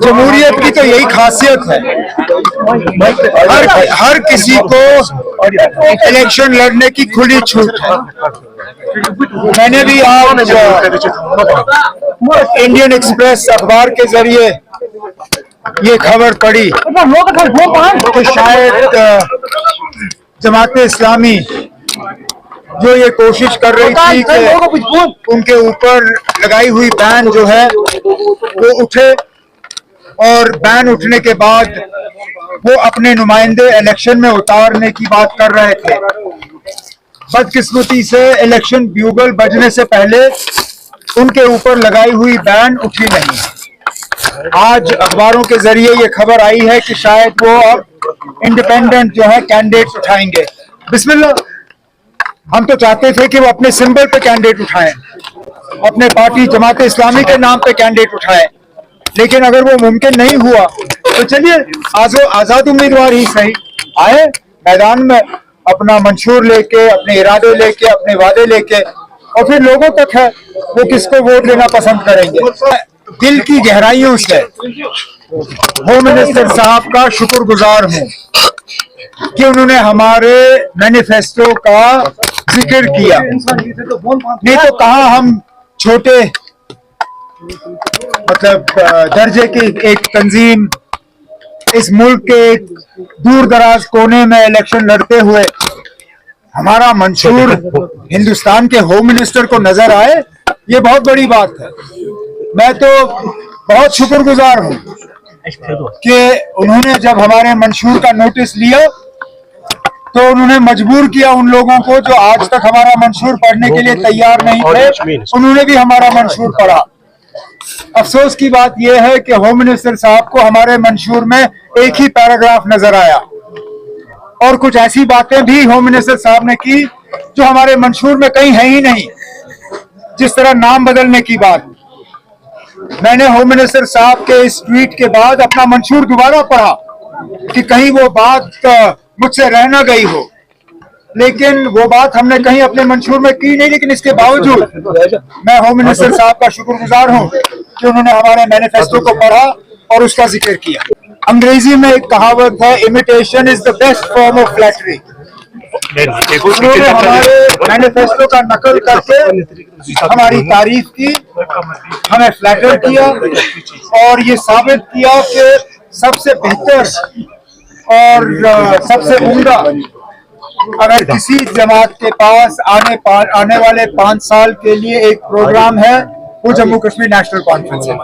जमहूरियत की तो यही खासियत है, हर किसी को इलेक्शन लड़ने की खुली छूट है। मैंने भी आज इंडियन एक्सप्रेस अखबार के जरिए ये खबर पढ़ी कि शायद जमाते इस्लामी जो ये कोशिश कर रही थी कि उनके ऊपर लगाई हुई बैन जो है वो उठे, और बैन उठने के बाद वो अपने नुमाइंदे इलेक्शन में उतारने की बात कर रहे थे। बदकिस्मती से इलेक्शन ब्यूगल बजने से पहले उनके ऊपर लगाई हुई बैन उठी नहीं। आज अखबारों के जरिए ये खबर आई है कि शायद वो अब इंडिपेंडेंट जो है कैंडिडेट उठाएंगे। बिस्मिल्लाह, हम तो चाहते थे कि वो अपने सिंबल पे कैंडिडेट उठाएं, अपने पार्टी जमाते इस्लामी के नाम पे कैंडिडेट उठाएं, लेकिन अगर वो मुमकिन नहीं हुआ तो चलिए आजाद उम्मीदवार ही सही आए मैदान में, अपना मंशूर लेके, अपने इरादे लेके, अपने वादे लेके, और फिर लोगों तक है वो किसको वोट देना पसंद करेंगे। दिल की गहराइयों से होम मिनिस्टर साहब का शुक्रगुजार हूँ कि उन्होंने हमारे मैनिफेस्टो का जिक्र किया। नहीं तो कहाँ हम छोटे मतलब दर्जे की एक तंजीम इस मुल्क के दूर दराज कोने में इलेक्शन लड़ते हुए हमारा मंशूर हिंदुस्तान के होम मिनिस्टर को नजर आए, ये बहुत बड़ी बात है। मैं तो बहुत शुक्रगुजार हूँ कि उन्होंने जब हमारे मंशूर का नोटिस लिया तो उन्होंने मजबूर किया उन लोगों को जो आज तक हमारा मंशूर पढ़ने के लिए तैयार नहीं थे, उन्होंने भी हमारा मंशूर पढ़ा। अफसोस की बात यह है कि होम मिनिस्टर साहब को हमारे मंशूर में एक ही पैराग्राफ नजर आया, और कुछ ऐसी बातें भी होम मिनिस्टर साहब ने की जो हमारे मंशूर में कहीं है ही नहीं, जिस तरह नाम बदलने की बात। मैंने होम मिनिस्टर साहब के इस ट्वीट के बाद अपना मंशूर दोबारा पढ़ा कि कहीं वो बात मुझसे रह न गई हो, लेकिन वो बात हमने कहीं अपने मंशूर में की नहीं। लेकिन इसके बावजूद मैं होम मिनिस्टर साहब का शुक्रगुजार हूँ कि उन्होंने हमारे मैनिफेस्टो को पढ़ा और उसका जिक्र किया। अंग्रेजी में एक कहावत है, imitation is the best form of flattery. उन्होंने हमारे मैनिफेस्टो का नकल करके हमारी तारीफ की, हमें फ्लैटर किया, और ये साबित किया कि सबसे बेहतर और सबसे उम्दा अगर किसी जमात के पास आने वाले 5 साल के लिए एक प्रोग्राम है, वो जम्मू कश्मीर नेशनल कॉन्फ्रेंस है।